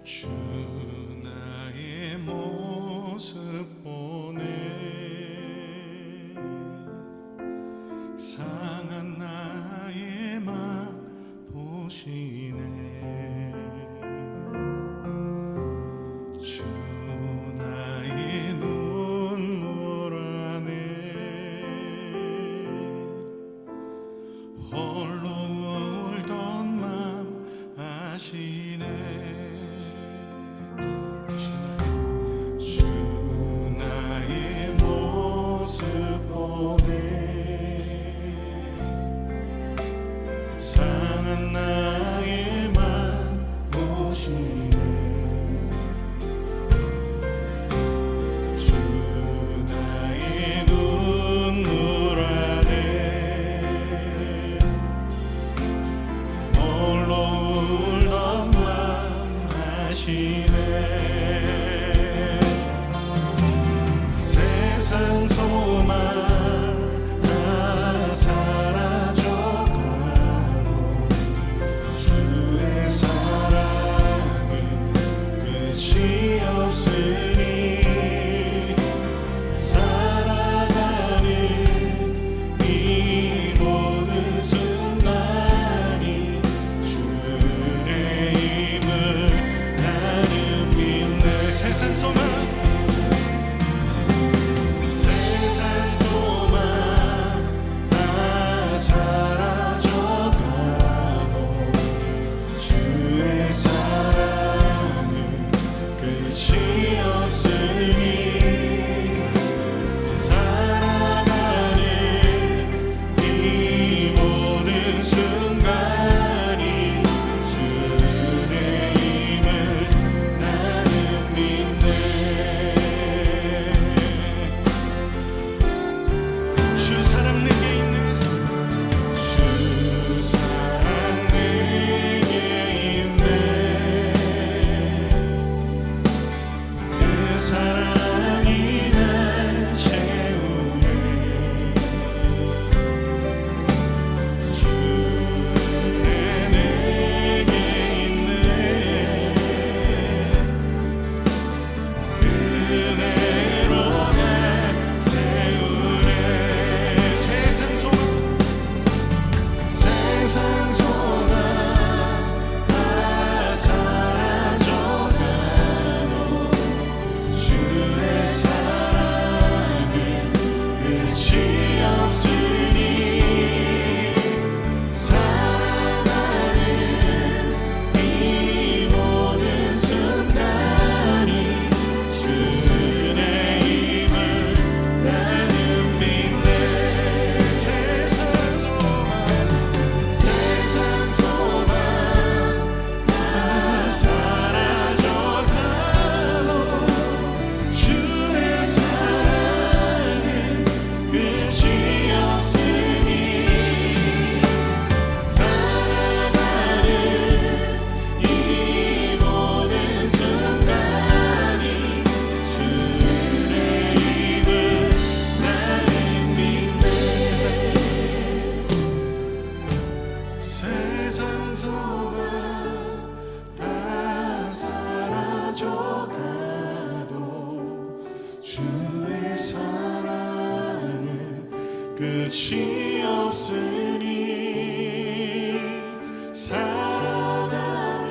주 나의 모습 보네 상한 나의 맘 보시네 주 나의 눈물 안에 홀로 울던 맘 아시네 주 나의 모습 보네 상한 나의 맘 보시네 주 나의 눈물 안에 홀로 울던 맘 아시네 세상 소망 다 사라져가고 주의 사랑은 끝이 없으니 살아가는 이 모든 순간이 주의 힘을 나는 믿네 세상 소망 세상 소망 다 사라져가고 주의 사랑은 끝이 없으니 살아가는 이 모든 순간이 주의 힘을 나는 믿네 주 사랑 내게 있네 주 사랑 내게 있네 그 사랑이 날 채우네 주의 내게 있네 은혜로 날 세우네 세상 소망 세상 소망 다 사라져가고 주의 사랑은 끝이 없으니 살아가는 이 모든 순간이 주의 힘을 나는 믿네 세상 소망 다 사라져가도 주의 사랑은 끝이 없으니 살아가는 이 모든 순간이 주의 힘을 나는 믿네 세상 소망 다 사라져가도 주의 사랑은 끝이 없으니 살아가는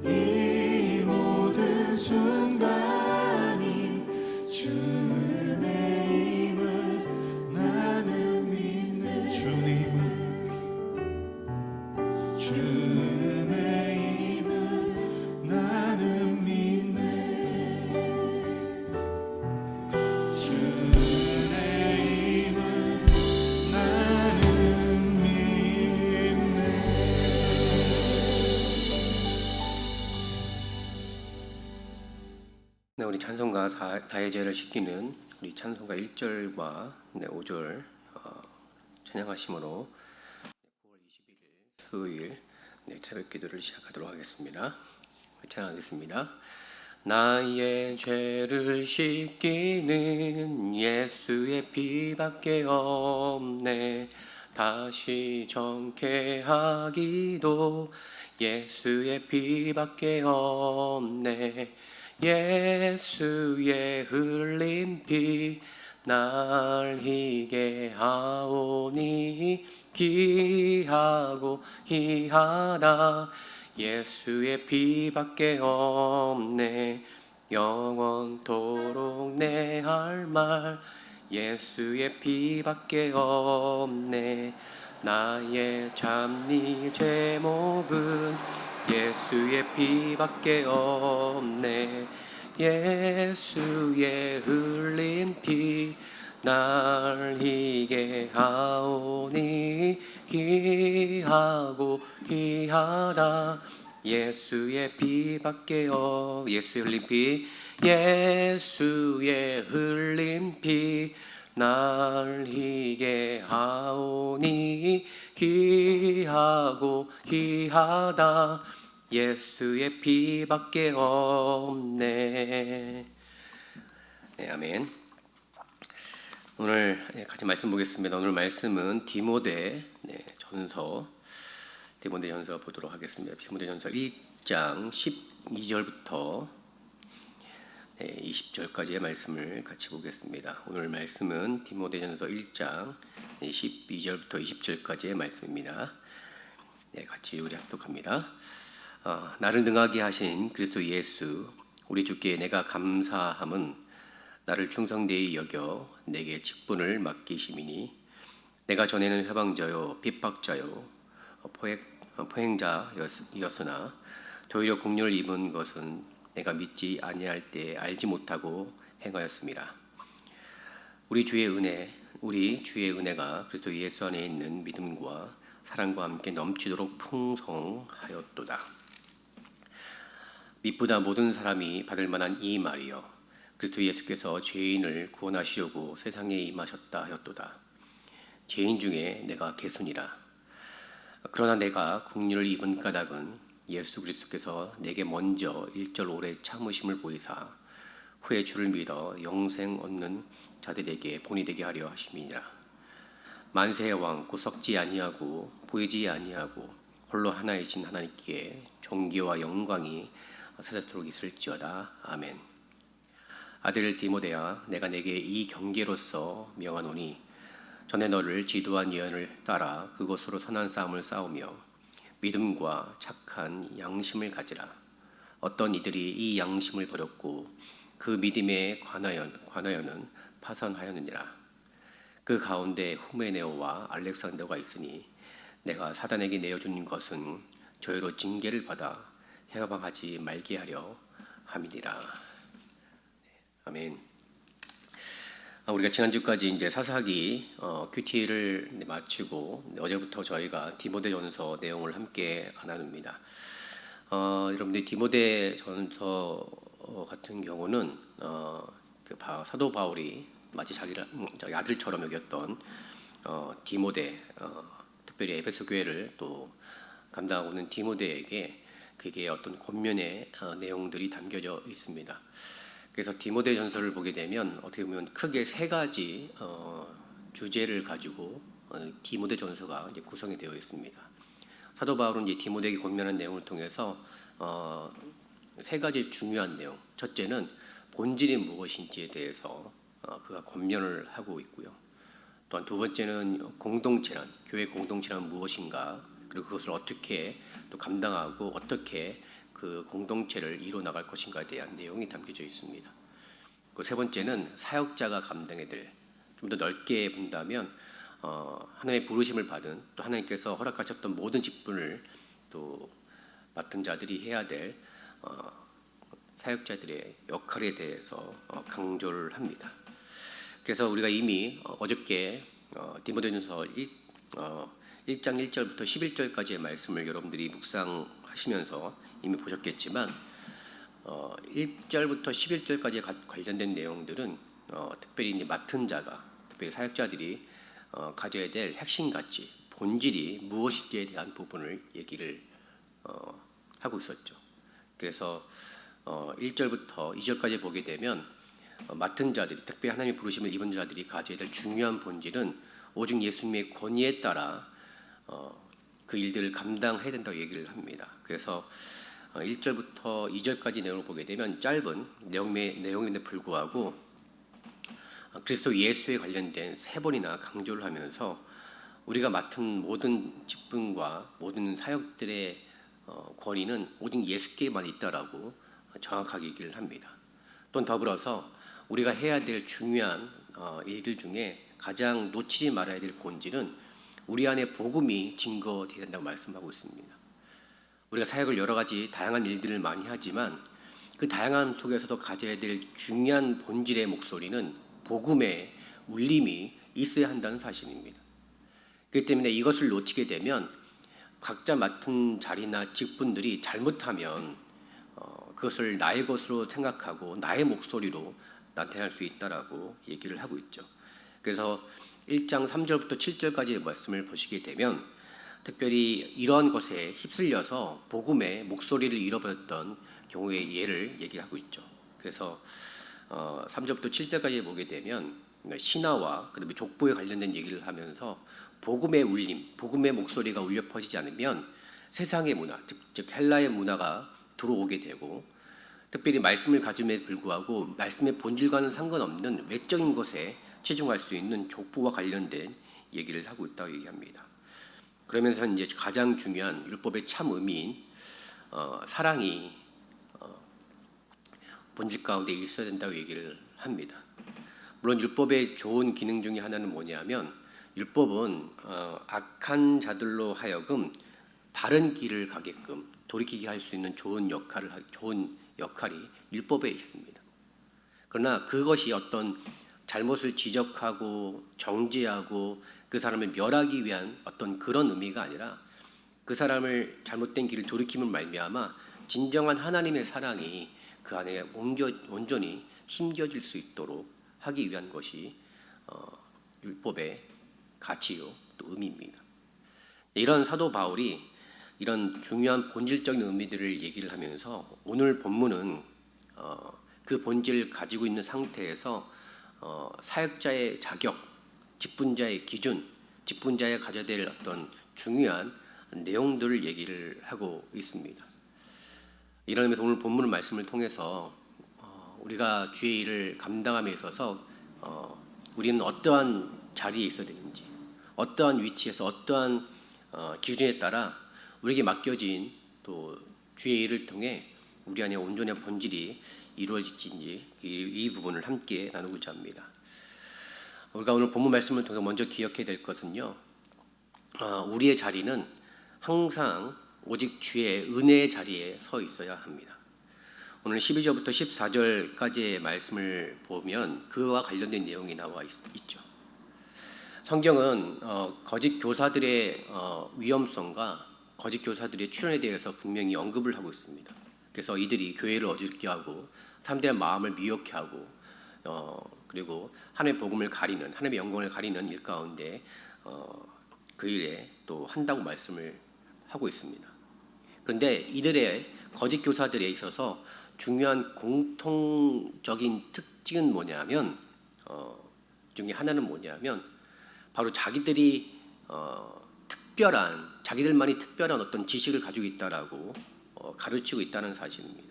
이 모든 순간이 주의 힘을 나는 믿네 주님을 주의 힘을 나는 믿네 주의 힘을 나는 믿네 네, 우리 찬송가 다해제를 시키는 우리 찬송가 1절과 5절 찬양하심으로 9월 21일 수요일 새벽 기도를 시작하도록 하겠습니다. 찬양하겠습니다. 나의 죄를 씻기는 예수의 피밖에 없네. 다시 정케하기도 예수의 피밖에 없네. 예수의 흘린 피 날 희게 하오니 귀하고 귀하다. 예수의 피밖에 없네. 영원토록 내 할 말 예수의 피밖에 없네. 나의 잡니 제목은 예수의 피밖에 없네. 예수의 흘린 피 날 희게 하오니 귀하고 귀하다. 예수의 피밖에 예수의 흘린 피 예수의 흘린 피 날 희게 하오니 귀하고 귀하다. 예수의 피밖에 없네. 네, 아멘. 오늘 같이 말씀 보겠습니다. 오늘 말씀은 디모데전서 보도록 하겠습니다. 디모데전서 1장 12절부터 20절까지의 말씀을 같이 보겠습니다. 오늘 말씀은 디모데전서 1장 12절부터 20절까지의 말씀입니다. 네, 같이 우리 합독합니다. 나를 능하게 하신 그리스도 예수 우리 주께 내가 감사함은 나를 충성되이 여겨 내게 직분을 맡기심이니 내가 전에는 해방자요 핍박자요 포행자였으나 도리어 국률을 입은 것은 내가 믿지 아니할 때 알지 못하고 행하였습니다. 우리 주의 은혜가 그리스도 예수 안에 있는 믿음과 사랑과 함께 넘치도록 풍성하였도다. 믿보다 모든 사람이 받을 만한 이 말이여 그리스도 예수께서 죄인을 구원하시려고 세상에 임하셨다 하였도다. 죄인 중에 내가 개순이라. 그러나 내가 국률을 입은 까닭은 예수 그리스도께서 내게 먼저 일절 오래 참으심을 보이사 후에 주를 믿어 영생 얻는 자들에게 본이 되게 하려 하심이니라. 만세의 왕 곧 썩지 아니하고 보이지 아니하고 홀로 하나이신 하나님께 존귀와 영광이 세세토록 있을지어다. 아멘. 아들 디모데야, 내가 내게 이 경계로서 명하노니 전에 너를 지도한 예언을 따라 그것으로 선한 싸움을 싸우며 믿음과 착한 양심을 가지라. 어떤 이들이 이 양심을 버렸고 그 믿음에 관하여는 파산하였느니라. 그 가운데 후메네오와 알렉산더가 있으니 내가 사단에게 내어준 것은 저희로 징계를 받아 해방하지 말게 하려 함이니라. 아멘. 우리가 지난주까지 이제 사사기 큐티를 마치고 어제부터 저희가 디모데전서 내용을 함께 나눕니다. 여러분들 디모데전서 같은 경우는 사도 바울이 마치 자기 아들처럼 여겼던 디모데, 특별히 에베소 교회를 또 감당하고 있는 디모데에게 그게 어떤 권면의 내용들이 담겨져 있습니다. 그래서 디모데전서를 보게 되면 어떻게 보면 크게 세 가지 주제를 가지고 디모데전서가 이제 구성이 되어 있습니다. 사도 바울은 이제 디모데에게 권면한 내용을 통해서 세 가지 중요한 내용. 첫째는 본질이 무엇인지에 대해서 그가 권면을 하고 있고요. 또한 두 번째는 교회 공동체란 무엇인가, 그리고 그것을 어떻게 또 감당하고 어떻게 그 공동체를 이뤄 나갈 것인가에 대한 내용이 담겨져 있습니다. 그 세 번째는 사역자가 감당해야 될, 좀 더 넓게 본다면 하나님의 부르심을 받은 또 하나님께서 허락하셨던 모든 직분을 또 맡은 자들이 해야 될 사역자들의 역할에 대해서 강조를 합니다. 그래서 우리가 이미 어저께 디모데전서 1장 1절부터 11절까지의 말씀을 여러분들이 묵상하시면서 이미 보셨겠지만 1절부터 11절까지 관련된 내용들은 특별히 이제 맡은 자가, 특별히 사역자들이 가져야 될 핵심 가치, 본질이 무엇인지에 대한 부분을 얘기를 하고 있었죠. 그래서 1절부터 2절까지 보게 되면 맡은 자들이, 특별히 하나님의 부르심을 입은 자들이 가져야 될 중요한 본질은 오직 예수님의 권위에 따라 그 일들을 감당해야 된다고 얘기를 합니다. 그래서 1절부터 2절까지 내용을 보게 되면 짧은 내용인데 불구하고 그리스도 예수에 관련된 3번이나 강조를 하면서 우리가 맡은 모든 직분과 모든 사역들의 권위는 오직 예수께만 있다라고 정확하게 얘기를 합니다. 또 더불어서 우리가 해야 될 중요한 일들 중에 가장 놓치지 말아야 될 본질은 우리 안에 복음이 증거되어야 된다고 말씀하고 있습니다. 우리가 사역을 여러 가지 다양한 일들을 많이 하지만 그 다양한 속에서도 가져야 될 중요한 본질의 목소리는 복음의 울림이 있어야 한다는 사실입니다. 그렇기 때문에 이것을 놓치게 되면 각자 맡은 자리나 직분들이 잘못하면 그것을 나의 것으로 생각하고 나의 목소리로 나타날 수 있다라고 얘기를 하고 있죠. 그래서 1장 3절부터 7절까지의 말씀을 보시게 되면 특별히 이러한 것에 휩쓸려서 복음의 목소리를 잃어버렸던 경우의 예를 얘기하고 있죠. 그래서 3절부터 7절까지 보게 되면 신화와 그다음에 족보에 관련된 얘기를 하면서 복음의 울림, 복음의 목소리가 울려 퍼지지 않으면 세상의 문화, 즉 헬라의 문화가 들어오게 되고 특별히 말씀을 가짐에 불구하고 말씀의 본질과는 상관없는 외적인 것에 치중할 수 있는 족보와 관련된 얘기를 하고 있다고 얘기합니다. 그러면서 이제 가장 중요한 율법의 참 의미인 사랑이 본질 가운데 있어야 된다고 얘기를 합니다. 물론 율법의 좋은 기능 중에 하나는 뭐냐면 율법은 악한 자들로 하여금 바른 길을 가게끔 돌이키게 할 수 있는 좋은 역할이 율법에 있습니다. 그러나 그것이 어떤 잘못을 지적하고 정죄하고 그 사람을 멸하기 위한 어떤 그런 의미가 아니라 그 사람을 잘못된 길을 돌이킴을 말미암아 진정한 하나님의 사랑이 그 안에 온전히 힘겨질 수 있도록 하기 위한 것이 율법의 가치요 또 의미입니다. 이런 사도 바울이 이런 중요한 본질적인 의미들을 얘기를 하면서 오늘 본문은 그 본질을 가지고 있는 상태에서 사역자의 자격, 직분자의 기준, 직분자의 가져야 될 어떤 중요한 내용들을 얘기를 하고 있습니다. 이런 의미에서 오늘 본문 말씀을 통해서 우리가 주의 일을 감당함에 있어서 우리는 어떠한 자리에 있어야 되는지, 어떠한 위치에서 어떠한 기준에 따라 우리에게 맡겨진 또 주의 일을 통해 우리 안에 온전한 본질이 이루어질지 이 부분을 함께 나누고자 합니다. 우리가 오늘 본문 말씀을 통해서 먼저 기억해야 될 것은요, 우리의 자리는 항상 오직 주의 은혜의 자리에 서 있어야 합니다. 오늘 12절부터 14절까지의 말씀을 보면 그와 관련된 내용이 나와 있죠. 성경은 거짓 교사들의 위험성과 거짓 교사들의 출현에 대해서 분명히 언급을 하고 있습니다. 그래서 이들이 교회를 어지럽게 하고 사람들의 마음을 미혹해 하고 그리고 하나님의 복음을 가리는, 하나님의 영광을 가리는 일 가운데 그 일에 또 한다고 말씀을 하고 있습니다. 그런데 이들의 거짓 교사들에 있어서 중요한 공통적인 특징은 뭐냐면 중에 하나는 뭐냐면 바로 자기들이 자기들만이 특별한 어떤 지식을 가지고 있다라고 가르치고 있다는 사실입니다.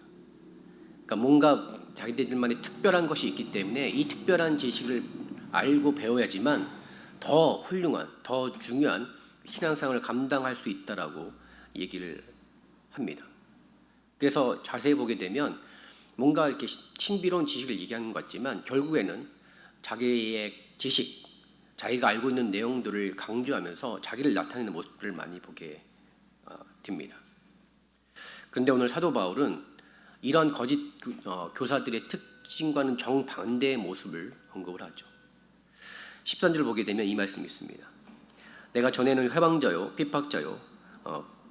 그러니까 뭔가 자기들만의 특별한 것이 있기 때문에 이 특별한 지식을 알고 배워야지만 더 훌륭한, 더 중요한 신앙생활을 감당할 수 있다라고 얘기를 합니다. 그래서 자세히 보게 되면 뭔가 이렇게 신비로운 지식을 얘기하는 것 같지만 결국에는 자기의 지식, 자기가 알고 있는 내용들을 강조하면서 자기를 나타내는 모습들을 많이 보게 됩니다. 그런데 오늘 사도 바울은 이런 거짓 교사들의 특징과는 정반대의 모습을 언급을 하죠. 13절을 보게 되면 이 말씀이 있습니다. 내가 전에는 회방자요 핍박자요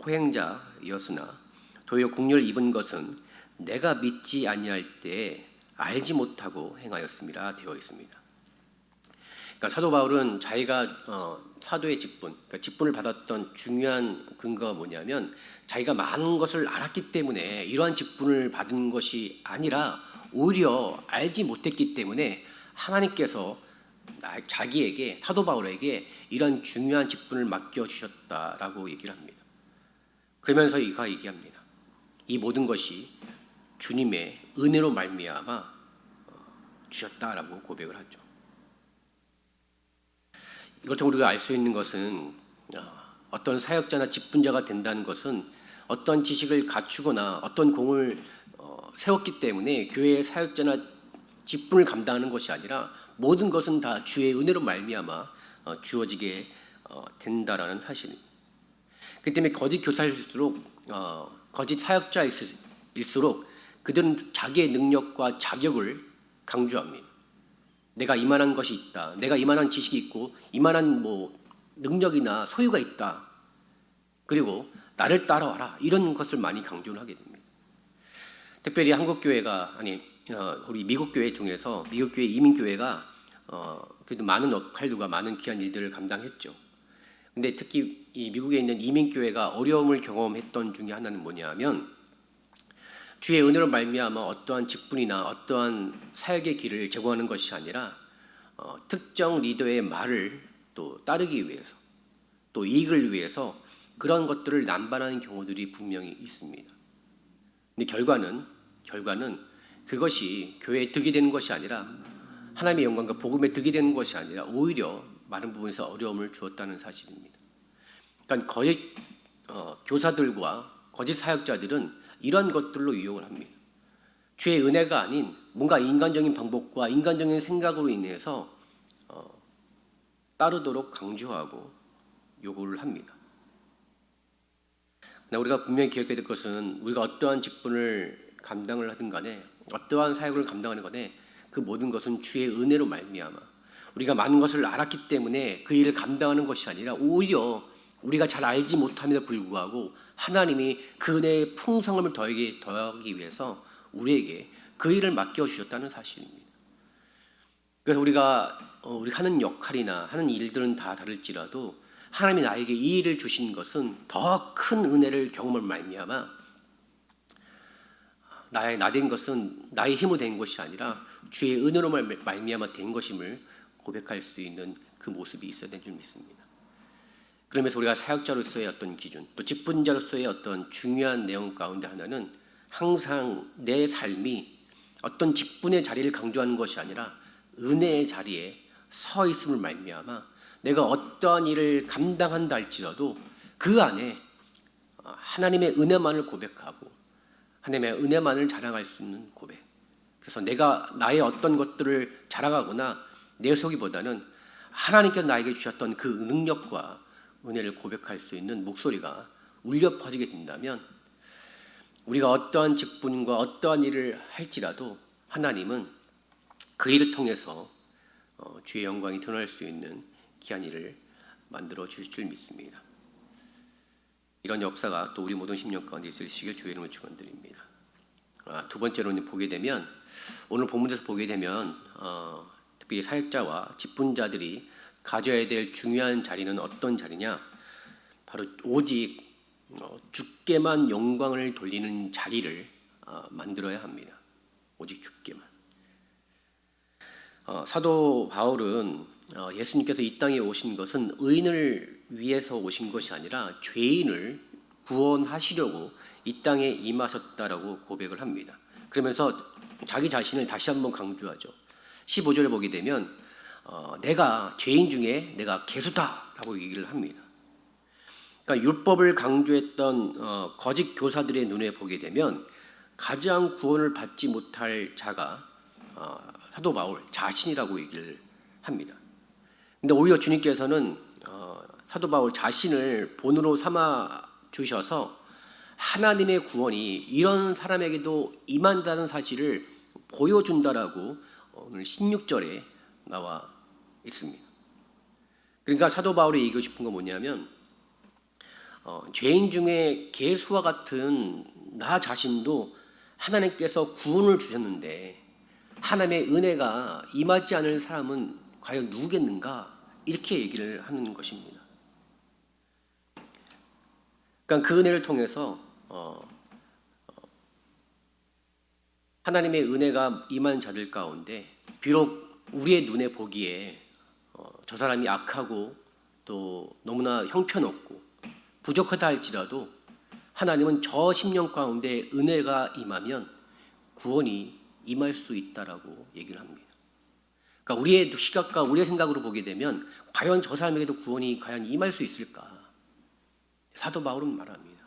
포행자였으나 도리어 국률을 입은 것은 내가 믿지 아니할 때에 알지 못하고 행하였음이라 되어 있습니다. 그러니까 사도 바울은 자기가 사도의 직분, 그러니까 직분을 받았던 중요한 근거가 뭐냐면 자기가 많은 것을 알았기 때문에 이러한 직분을 받은 것이 아니라 오히려 알지 못했기 때문에 하나님께서 자기에게 사도 바울에게 이런 중요한 직분을 맡겨 주셨다라고 얘기를 합니다. 그러면서 이가 얘기합니다. 이 모든 것이 주님의 은혜로 말미암아 주셨다라고 고백을 하죠. 이걸 통해 우리가 알 수 있는 것은 어떤 사역자나 직분자가 된다는 것은 어떤 지식을 갖추거나 어떤 공을 세웠기 때문에 교회의 사역자나 직분을 감당하는 것이 아니라 모든 것은 다 주의 은혜로 말미암아 주어지게 된다라는 사실입니다. 그렇기 때문에 거짓 교사일수록 거짓 사역자일수록 그들은 자기의 능력과 자격을 강조합니다. 내가 이만한 것이 있다. 내가 이만한 지식이 있고 이만한 능력이나 소유가 있다. 그리고 나를 따라와라. 이런 것을 많이 강조를 하게 됩니다. 특별히 한국 교회가 우리 미국 교회 중에서 미국 교회 이민 교회가 그래도 많은 역할들과 많은 귀한 일들을 감당했죠. 근데 특히 이 미국에 있는 이민 교회가 어려움을 경험했던 중에 하나는 뭐냐면 주의 은혜로 말미암아 어떠한 직분이나 어떠한 사역의 길을 제공하는 것이 아니라 특정 리더의 말을 또 따르기 위해서 또 이익을 위해서 그런 것들을 남발하는 경우들이 분명히 있습니다. 근데 결과는 그것이 교회에 득이 되는 것이 아니라 하나님의 영광과 복음에 득이 되는 것이 아니라 오히려 많은 부분에서 어려움을 주었다는 사실입니다. 그러니까 거짓 교사들과 거짓 사역자들은 이런 것들로 유혹을 합니다. 주의 은혜가 아닌 뭔가 인간적인 방법과 인간적인 생각으로 인해서 따르도록 강조하고 요구를 합니다. 우리가 분명히 기억해야 될 것은 우리가 어떠한 직분을 감당을 하든 간에 어떠한 사역을 감당하는 간에 그 모든 것은 주의 은혜로 말미암아 우리가 많은 것을 알았기 때문에 그 일을 감당하는 것이 아니라 오히려 우리가 잘 알지 못함에도 불구하고 하나님이 그 은혜의 풍성함을 더하기 위해서 우리에게 그 일을 맡겨주셨다는 사실입니다. 그래서 우리가 하는 역할이나 하는 일들은 다 다를지라도 하나님이 나에게 이 일을 주신 것은 더 큰 은혜를 경험을 말미암아 나 된 것은 나의 힘으로 된 것이 아니라 주의 은혜로 말미암아 된 것임을 고백할 수 있는 그 모습이 있어야 되는 줄 믿습니다. 그러면서 우리가 사역자로서의 어떤 기준, 또 직분자로서의 어떤 중요한 내용 가운데 하나는 항상 내 삶이 어떤 직분의 자리를 강조하는 것이 아니라 은혜의 자리에 서 있음을 말미암아 내가 어떠한 일을 감당한다 할지라도 그 안에 하나님의 은혜만을 고백하고 하나님의 은혜만을 자랑할 수 있는 고백. 그래서 내가 나의 어떤 것들을 자랑하거나 내세우기보다는 하나님께서 나에게 주셨던 그 능력과 은혜를 고백할 수 있는 목소리가 울려 퍼지게 된다면 우리가 어떠한 직분과 어떠한 일을 할지라도 하나님은 그 일을 통해서 주의 영광이 드러날 수 있는 귀한 일을 만들어 주실 줄 믿습니다. 이런 역사가 또 우리 모든 심령 가운데 있으시길 주의 이름으로 축원드립니다. 두 번째로는 보게 되면 오늘 본문에서 보게 되면 특별히 사역자와 직분자들이 가져야 될 중요한 자리는 어떤 자리냐? 바로 오직 주께만 영광을 돌리는 자리를 만들어야 합니다. 오직 주께만. 사도 바울은 예수님께서 이 땅에 오신 것은 의인을 위해서 오신 것이 아니라 죄인을 구원하시려고 이 땅에 임하셨다라고 고백을 합니다. 그러면서 자기 자신을 다시 한번 강조하죠. 15절에 보게 되면 내가 죄인 중에 내가 괴수다라고 얘기를 합니다. 그러니까 율법을 강조했던 거짓 교사들의 눈에 보게 되면 가장 구원을 받지 못할 자가 사도 바울 자신이라고 얘기를 합니다. 근데 오히려 주님께서는 사도 바울 자신을 본으로 삼아 주셔서 하나님의 구원이 이런 사람에게도 임한다는 사실을 보여준다라고 오늘 16절에 나와 있습니다. 그러니까 사도 바울이 얘기하고 싶은 건 뭐냐면 죄인 중에 괴수와 같은 나 자신도 하나님께서 구원을 주셨는데 하나님의 은혜가 임하지 않을 사람은 과연 누구겠는가? 이렇게 얘기를 하는 것입니다. 그러니까 그 은혜를 통해서 하나님의 은혜가 임한 자들 가운데 비록 우리의 눈에 보기에 저 사람이 악하고 또 너무나 형편없고 부족하다 할지라도 하나님은 저 심령 가운데 은혜가 임하면 구원이 임할 수 있다라고 얘기를 합니다. 그러니까 우리의 시각과 우리의 생각으로 보게 되면 과연 저 사람에게도 구원이 과연 임할 수 있을까? 사도 바울은 말합니다.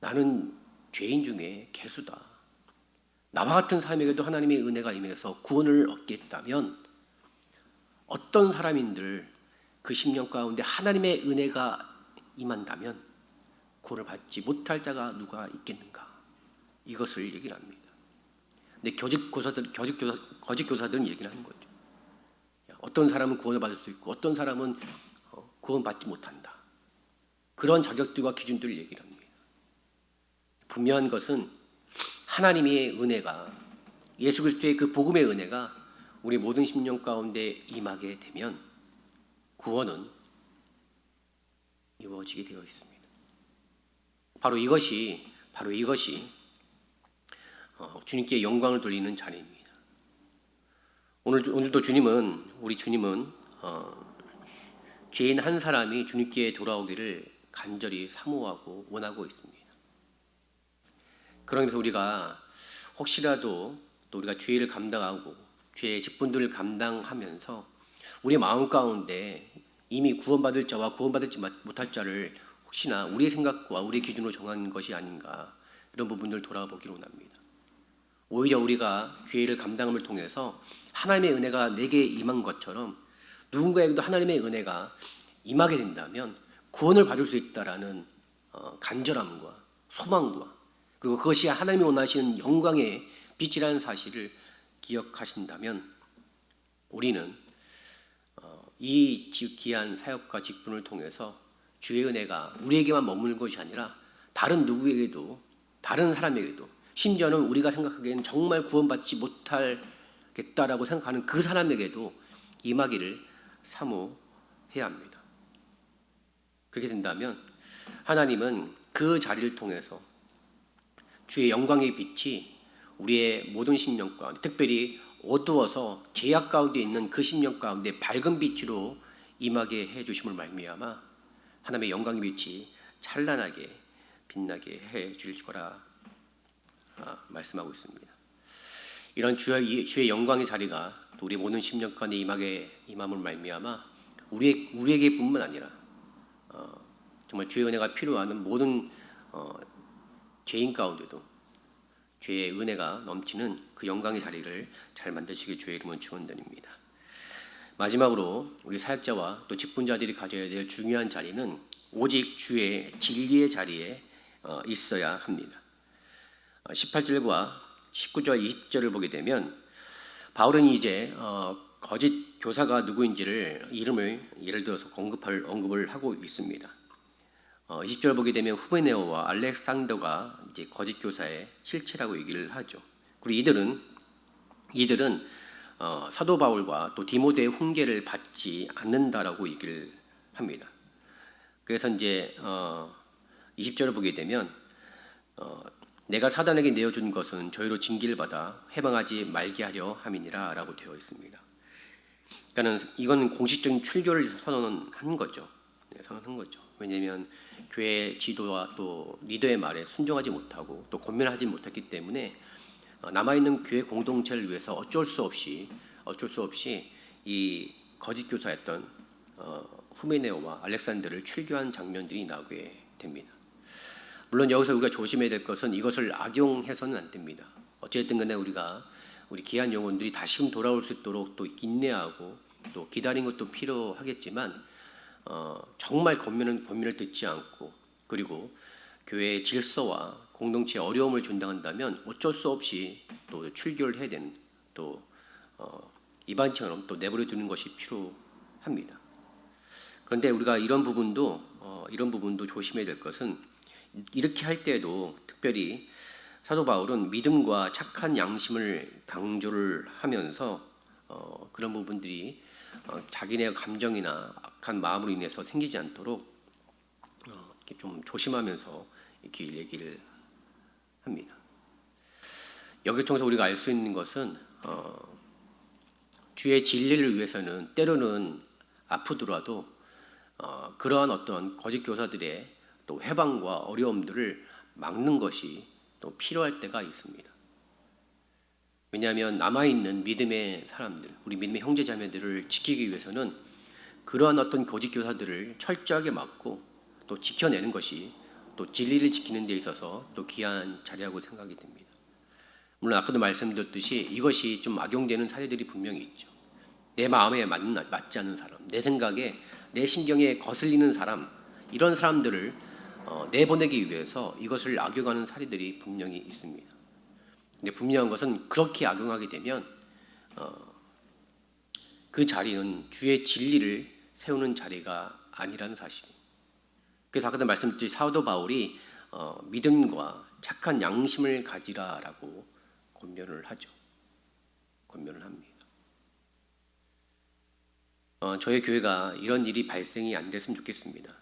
나는 죄인 중에 개수다. 나와 같은 사람에게도 하나님의 은혜가 임해서 구원을 얻겠다면 어떤 사람인들 그 심령 가운데 하나님의 은혜가 임한다면 구원을 받지 못할 자가 누가 있겠는가? 이것을 얘기를 합니다. 근데 거짓 교사들은 얘기를 하는 거죠. 어떤 사람은 구원을 받을 수 있고 어떤 사람은 구원받지 못한다. 그런 자격들과 기준들을 얘기를 합니다. 분명한 것은 하나님의 은혜가 예수 그리스도의 그 복음의 은혜가 우리 모든 심령 가운데 임하게 되면 구원은 이루어지게 되어 있습니다. 바로 이것이 주님께 영광을 돌리는 자리입니다. 오늘도 우리 주님은 죄인 한 사람이 주님께 돌아오기를 간절히 사모하고 원하고 있습니다. 그러면서 우리가 혹시라도 또 우리가 죄를 감당하고 죄의 직분들을 감당하면서 우리 마음 가운데 이미 구원받을 자와 구원받지 못할 자를 혹시나 우리의 생각과 우리의 기준으로 정한 것이 아닌가, 이런 부분들을 돌아보기로 합니다. 오히려 우리가 죄를 감당함을 통해서 하나님의 은혜가 내게 임한 것처럼 누군가에게도 하나님의 은혜가 임하게 된다면 구원을 받을 수 있다라는 간절함과 소망과, 그리고 그것이 하나님이 원하시는 영광의 빛이라는 사실을 기억하신다면 우리는 이 귀한 사역과 직분을 통해서 주의 은혜가 우리에게만 머무는 것이 아니라 다른 누구에게도, 다른 사람에게도, 심지어는 우리가 생각하기에는 정말 구원받지 못하겠다라고 생각하는 그 사람에게도 임하기를 사모해야 합니다. 그렇게 된다면 하나님은 그 자리를 통해서 주의 영광의 빛이 우리의 모든 심령 가운데, 특별히 어두워서 죄악 가운데 있는 그 심령 가운데 밝은 빛으로 임하게 해 주심을 말미암아 하나님의 영광의 빛이 찬란하게 빛나게 해 주실 거라 말씀하고 있습니다. 이런 주의 영광의 자리가 또 우리 모든 심령 가운데 임함을 말미암아 우리에게뿐만 아니라 정말 주의 은혜가 필요한 모든 죄인 가운데도 죄의 은혜가 넘치는 그 영광의 자리를 잘 만드시길 주의 이름은 축원드립니다. 마지막으로 우리 사역자와 또 직분자들이 가져야 될 중요한 자리는 오직 주의 진리의 자리에 있어야 합니다. 18절과 19절, 20절을 보게 되면 바울은 이제 거짓 교사가 누구인지를 이름을 예를 들어서 언급을 하고 있습니다. 20절 보게 되면 후메네오와 알렉산더가 이제 거짓 교사의 실체라고 얘기를 하죠. 그리고 이들은 사도 바울과 또 디모데의 훈계를 받지 않는다라고 얘기를 합니다. 그래서 이제 20절을 보게 되면 내가 사단에게 내어준 것은 저희로 징계를 받아 해방하지 말게 하려 함이니라라고 되어 있습니다. 그러니까는 이건 공식적인 출교를 선언한 거죠. 선언한 거죠. 왜냐하면 교회 지도와 또 리더의 말에 순종하지 못하고 또 권면하지 못했기 때문에 남아있는 교회 공동체를 위해서 어쩔 수 없이 이 거짓 교사였던 후메네오와 알렉산더를 출교한 장면들이 나오게 됩니다. 물론 여기서 우리가 조심해야 될 것은 이것을 악용해서는 안 됩니다. 어쨌든 간에 우리 귀한 영혼들이 다시금 돌아올 수 있도록 또 인내하고 또 기다린 것도 필요하겠지만 정말 권면을 듣지 않고 그리고 교회의 질서와 공동체의 어려움을 준당한다면 어쩔 수 없이 또 출교를 해야 되는, 또 이방처럼 또 내버려 두는 것이 필요합니다. 그런데 우리가 이런 부분도 조심해야 될 것은 이렇게 할 때에도 특별히 사도 바울은 믿음과 착한 양심을 강조를 하면서 그런 부분들이 자기네 감정이나 악한 마음으로 인해서 생기지 않도록 이렇게 좀 조심하면서 이렇게 얘기를 합니다. 여기를 통해서 우리가 알 수 있는 것은 주의 진리를 위해서는 때로는 아프더라도 그러한 어떤 거짓 교사들의 또 회방과 어려움들을 막는 것이 또 필요할 때가 있습니다. 왜냐하면 남아있는 믿음의 사람들, 우리 믿음의 형제 자매들을 지키기 위해서는 그러한 어떤 거짓 교사들을 철저하게 막고 또 지켜내는 것이 또 진리를 지키는 데 있어서 또 귀한 자리라고 생각이 됩니다. 물론 아까도 말씀드렸듯이 이것이 좀 악용되는 사례들이 분명히 있죠. 내 마음에 맞지 않는 사람, 내 생각에 내 신경에 거슬리는 사람, 이런 사람들을 내보내기 위해서 이것을 악용하는 사례들이 분명히 있습니다. 근데 분명한 것은 그렇게 악용하게 되면 그 자리는 주의 진리를 세우는 자리가 아니라는 사실입니다. 그래서 아까도 말씀드렸듯이 사도 바울이 믿음과 착한 양심을 가지라라고 권면을 하죠. 권면을 합니다. 저희 교회가 이런 일이 발생이 안 됐으면 좋겠습니다.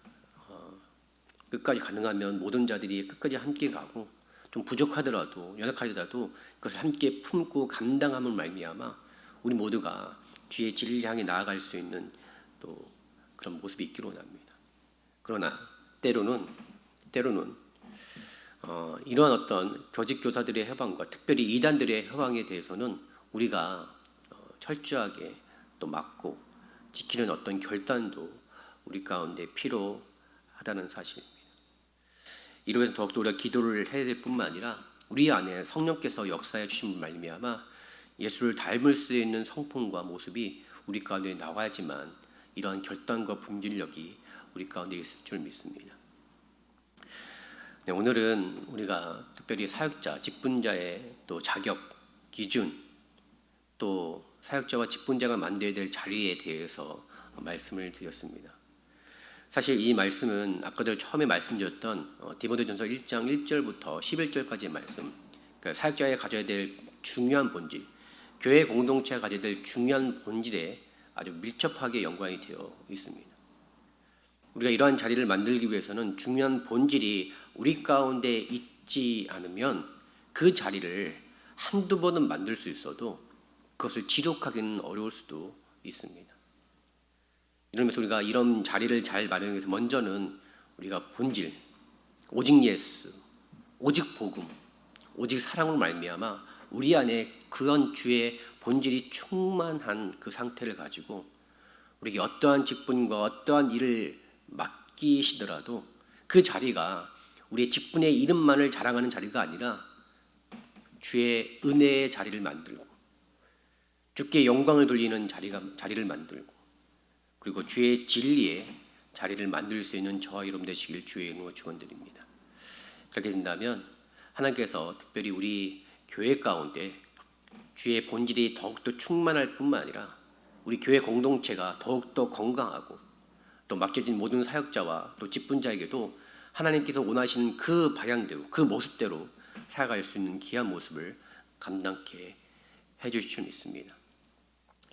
끝까지 가능하면 모든 자들이 끝까지 함께 가고 좀 부족하더라도 연약하더라도 그것을 함께 품고 감당함을 말미암아 우리 모두가 주의 진리를 향해 나아갈 수 있는 또 그런 모습이 있기로 합니다. 그러나 때로는 이러한 어떤 거짓 교사들의 해방과 특별히 이단들의 해방에 대해서는 우리가 철저하게 또 막고 지키는 어떤 결단도 우리 가운데 필요하다는 사실입니다. 이로 해서 더욱더 우리가 기도를 해야 될 뿐만 아니라 우리 안에 성령께서 역사해 주신 말미암아 예수를 닮을 수 있는 성품과 모습이 우리 가운데 나와야지만 이러한 결단과 분별력이 우리 가운데 있을 줄 믿습니다. 네, 오늘은 우리가 특별히 사역자, 직분자의 또 자격, 기준, 또 사역자와 직분자가 만들어야 될 자리에 대해서 말씀을 드렸습니다. 사실 이 말씀은 아까도 처음에 말씀드렸던 디모데전서 1장 1절부터 11절까지의 말씀, 그러니까 사역자가 가져야 될 중요한 본질, 교회 공동체가 가져야 될 중요한 본질에 아주 밀접하게 연관이 되어 있습니다. 우리가 이러한 자리를 만들기 위해서는 중요한 본질이 우리 가운데 있지 않으면 그 자리를 한두 번은 만들 수 있어도 그것을 지속하기는 어려울 수도 있습니다. 이러면서 우리가 이런 자리를 잘 마련하기 위해서 먼저는 우리가 본질, 오직 예수, 오직 복음, 오직 사랑으로 말미암아 우리 안에 그런 주의 본질이 충만한 그 상태를 가지고 우리에게 어떠한 직분과 어떠한 일을 맡기시더라도 그 자리가 우리의 직분의 이름만을 자랑하는 자리가 아니라 주의 은혜의 자리를 만들고 주께 영광을 돌리는 자리를 만들고 그리고 주의 진리의 자리를 만들 수 있는 저와 여러분 되시길 주의 이름으로 축원드립니다. 그렇게 된다면 하나님께서 특별히 우리 교회 가운데 주의 본질이 더욱더 충만할 뿐만 아니라 우리 교회 공동체가 더욱더 건강하고 또 맡겨진 모든 사역자와 또 직분자에게도 하나님께서 원하시는 그 방향대로 그 모습대로 살아갈 수 있는 귀한 모습을 감당케 해주실 줄 믿습니다.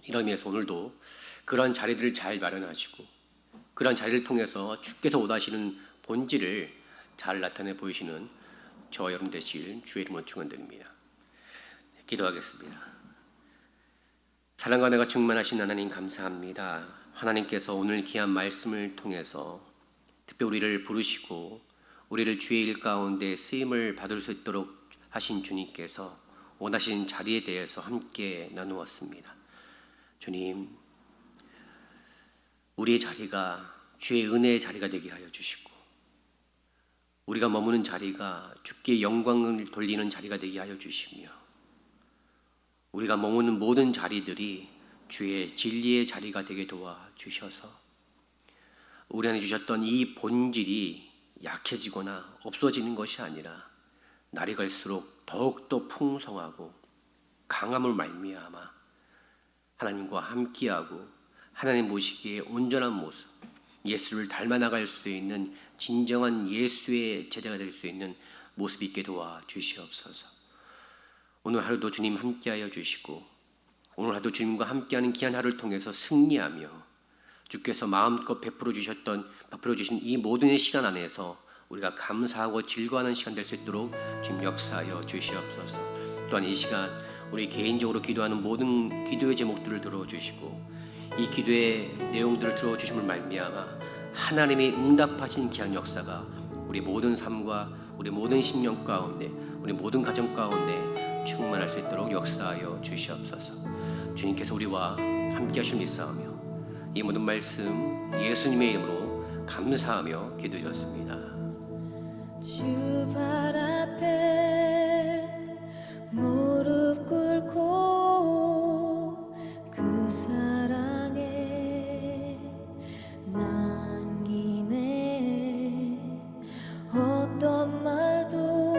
이런 의미에서 오늘도 그런 자리들을 잘 마련하시고 그런 자리를 통해서 주께서 원하시는 본질을 잘 나타내 보이시는 저와 여러분 되시길 주의 이름으로 축원드립니다. 기도하겠습니다. 사랑과 은혜가 충만하신 하나님 감사합니다. 하나님께서 오늘 귀한 말씀을 통해서 특별히 우리를 부르시고 우리를 주의 일 가운데 쓰임을 받을 수 있도록 하신 주님께서 원하신 자리에 대해서 함께 나누었습니다. 주님, 우리의 자리가 주의 은혜의 자리가 되게 하여 주시고 우리가 머무는 자리가 주께 영광을 돌리는 자리가 되게 하여 주시며 우리가 머무는 모든 자리들이 주의 진리의 자리가 되게 도와주셔서 우리 안에 주셨던 이 본질이 약해지거나 없어지는 것이 아니라 날이 갈수록 더욱더 풍성하고 강함을 말미암아 하나님과 함께하고 하나님 모시기에 온전한 모습, 예수를 닮아나갈 수 있는 진정한 예수의 제자가 될 수 있는 모습이 있게 도와주시옵소서. 오늘 하루도 주님 함께하여 주시고 오늘 하루도 주님과 함께하는 귀한 하루를 통해서 승리하며 주께서 마음껏 베풀어 주신 이 모든 시간 안에서 우리가 감사하고 즐거워하는 시간 될 수 있도록 주님 역사하여 주시옵소서. 또한 이 시간 우리 개인적으로 기도하는 모든 기도의 제목들을 들어주시고 이 기도의 내용들을 들어주심을 말미암아 하나님이 응답하신 귀한 역사가 우리 모든 삶과 우리 모든 심령 가운데 우리 모든 가정 가운데 충만할 수 있도록 역사하여 주시옵소서. 주님께서 우리와 함께 하실 믿사오며 이 모든 말씀 예수님의 이름으로 감사하며 기도드렸습니다. 주 발 앞에 무릎 꿇고 그 사랑에 남기네. 어떤 말도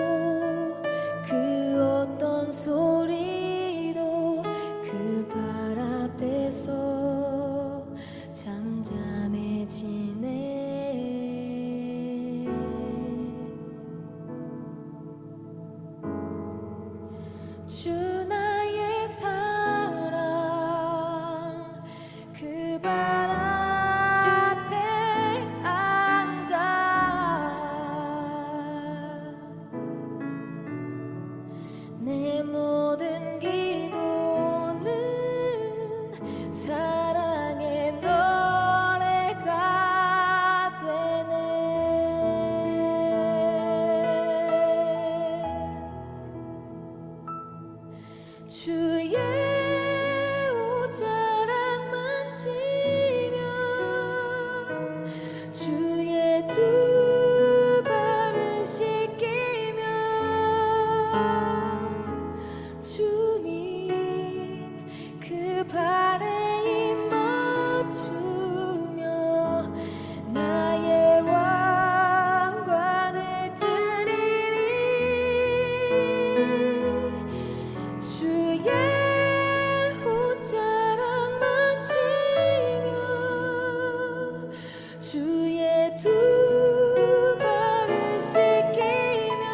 그 어떤 소리도 그 발 앞에서 잠잠해지네. 주 나의 사랑 그 발 앞에 앉아 내 모든 기도는 사랑의 노래가 되네. 주의 옷자락 만지며 주의 두 발을 씻기며 주님 그 발에 입 맞추며 나의 왕관을 드리리. 주의 옷자락 만지며 주의 두 발을 씻기며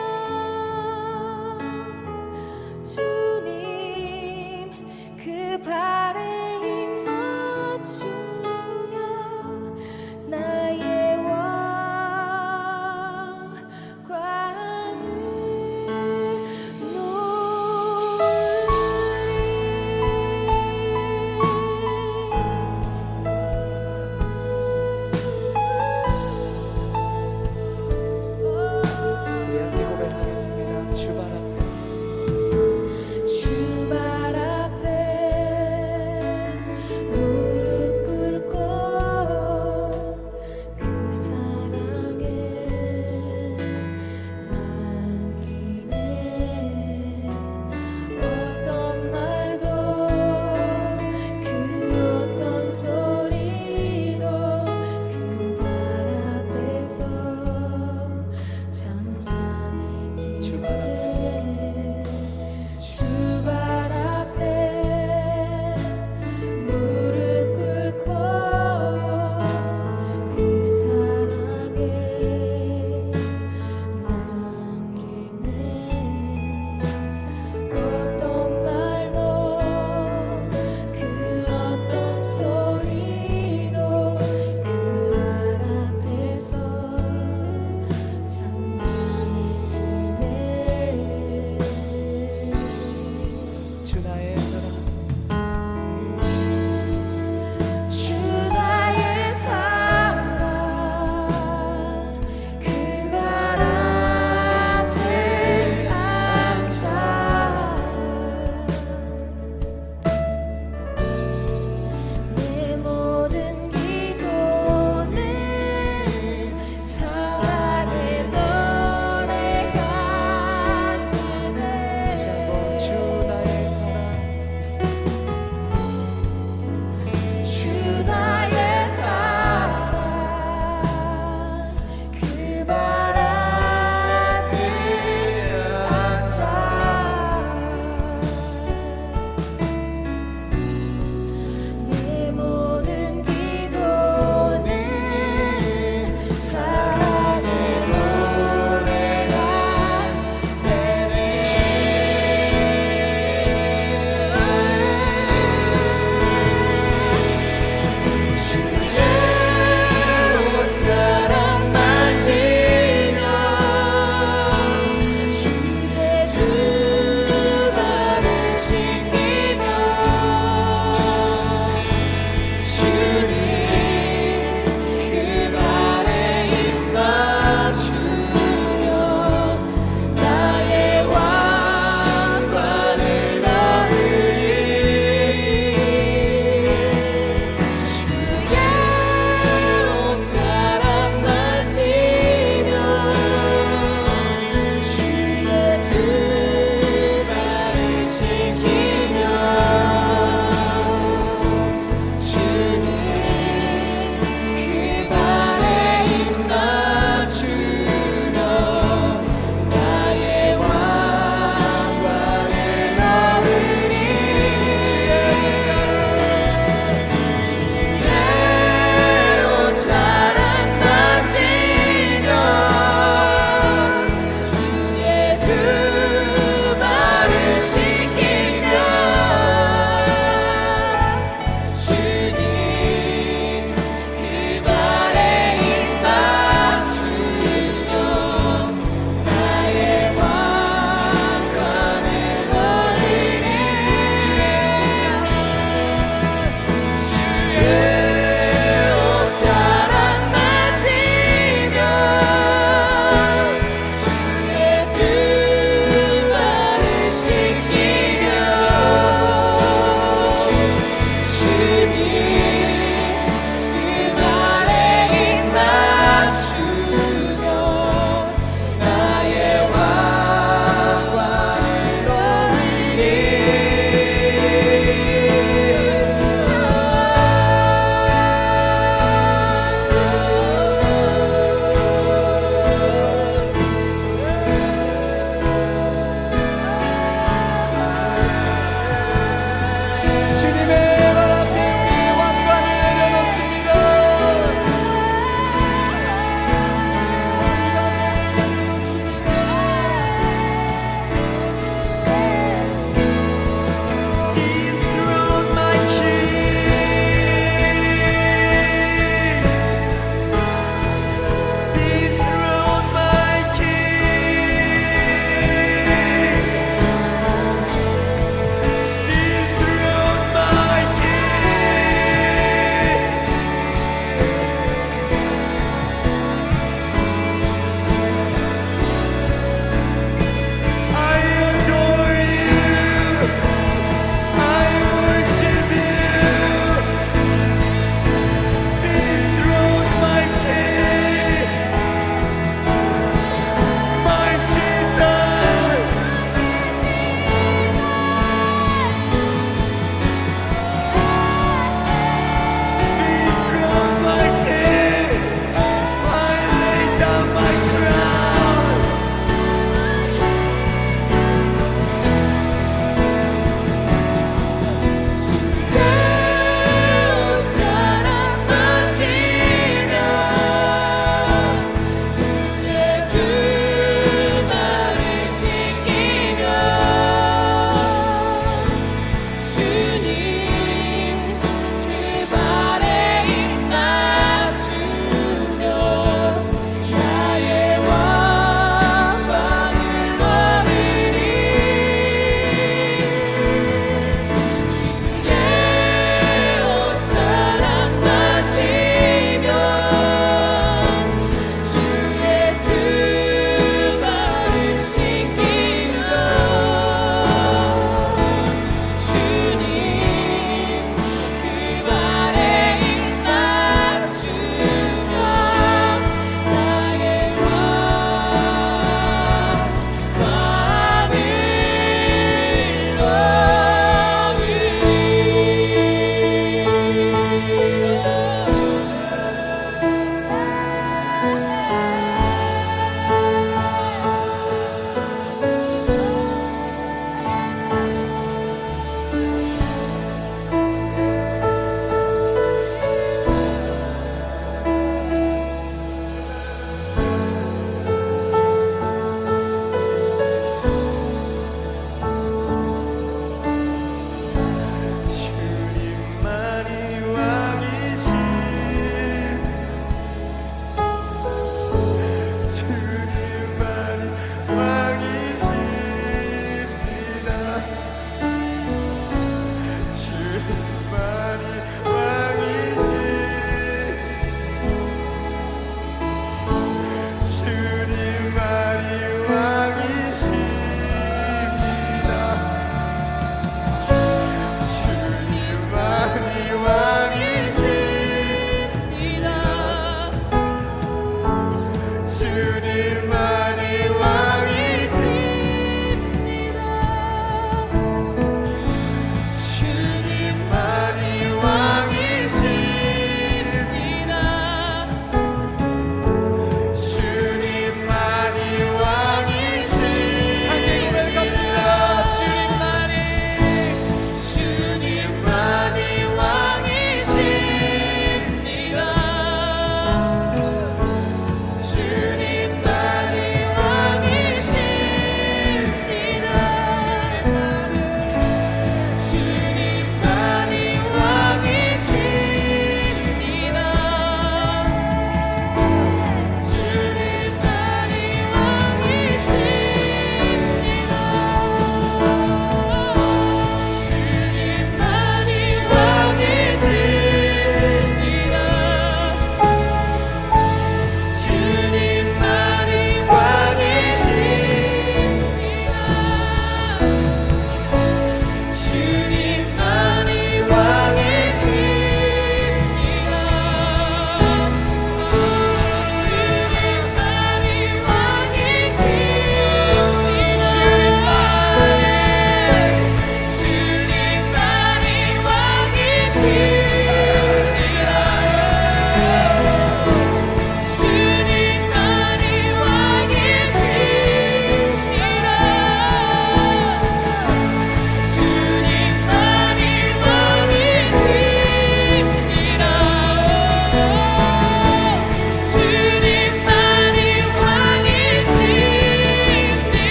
주님 그 발에 입 맞추며 나의 왕관을 우리 함께 고백하겠습니다. 주 발 앞에 주님의 발 앞에 우리 왕관을 내려놓습니다. Dethrone my king. Dethrone my king. Dethrone my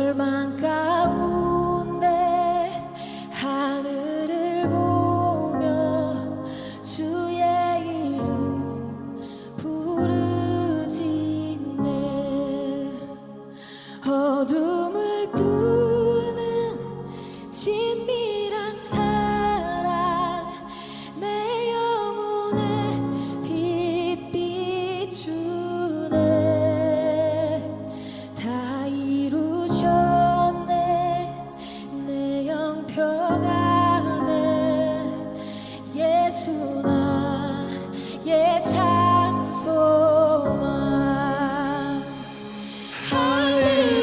절망 가운데 하늘을 보며 주의 이름 부르짖네. 어둠을 뚫는 친밀한 사랑 내 영혼에 빛 비추네. 다 이루셨네 내 영 평안에. 예수 나의 참 소망. 할렐루야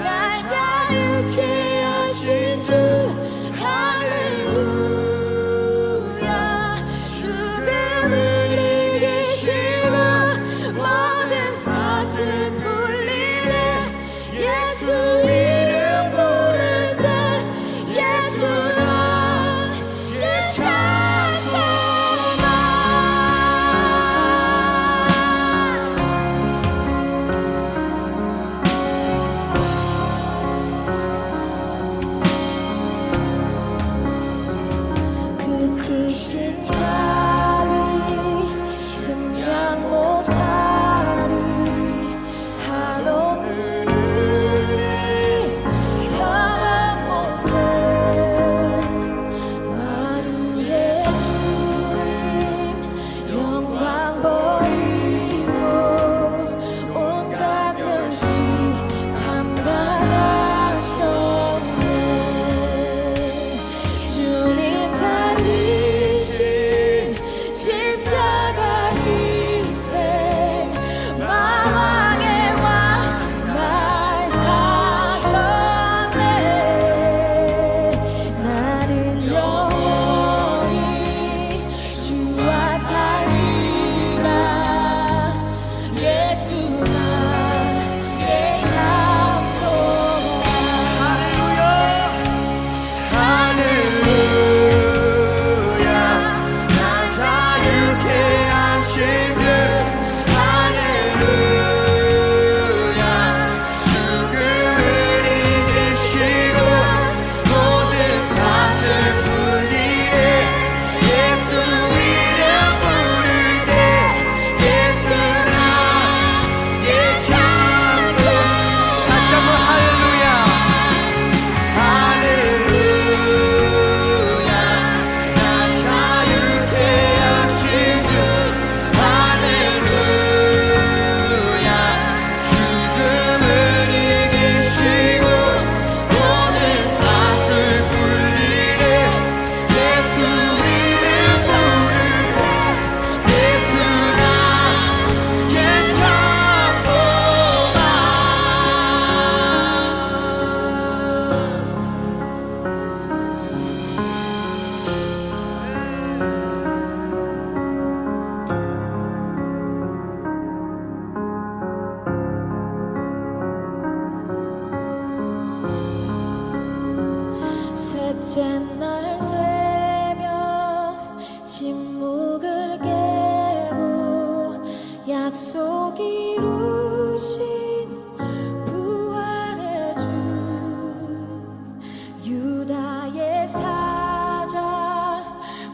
날 자유케 하신 주. 할렐루야 죽음을 이기시고 모든 사슬 풀리네. 예수 이름 부를 때 예수 나의 참 소망. 그 크신 자비 승량 못하리. 한없는 평안 못해. 만유의 주님 영광 버리고 온갖 멸시 감당하셨네. 주님 달리신 십자가 희생 마왕의 왕 날 사셨네. 나는 영원히 주와 살리라. 예수 나의 참 소망. 할렐루야 날 자유케 하신 주. 할렐루야 죽음을 이기시고 모든 사슬 풀리네. 예수 이름 부를 때 예수 나의 참 소망. 다시 한번 할렐루야. 할렐루야 날 자유케 하신 주. 할렐루야 죽음을 이기시고 모든 사슬 풀리네. 예수 이름 부를 때 예수 나의 참 소망. 셋째 날 새벽 침묵을 깨고 약속 이루신 부활의 주. 유다의 사자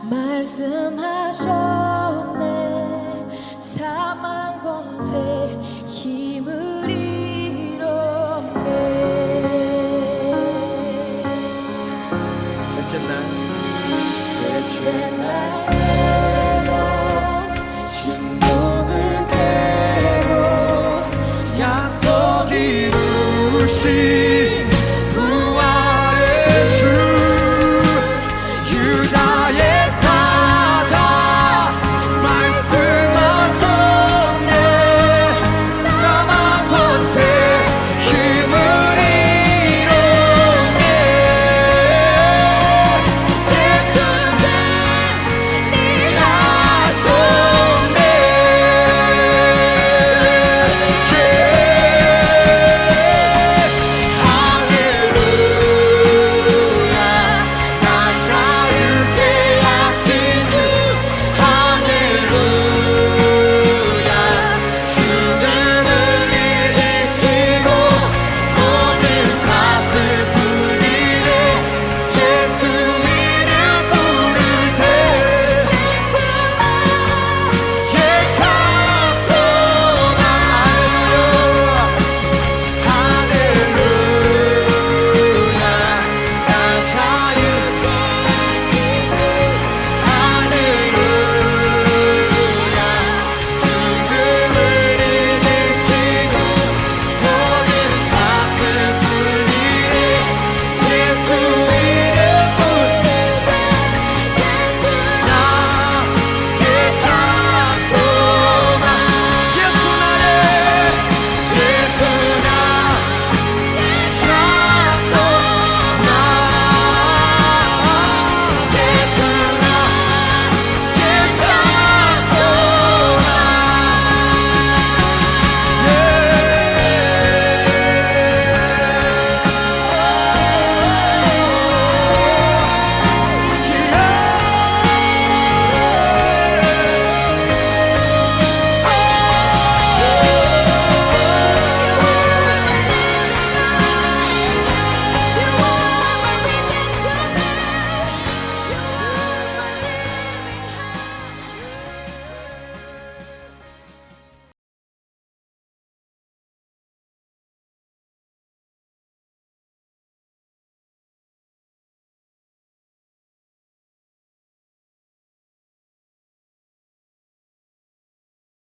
말씀하셨네. 사망 권세 힘을 잃었네. 셋째 날 셋째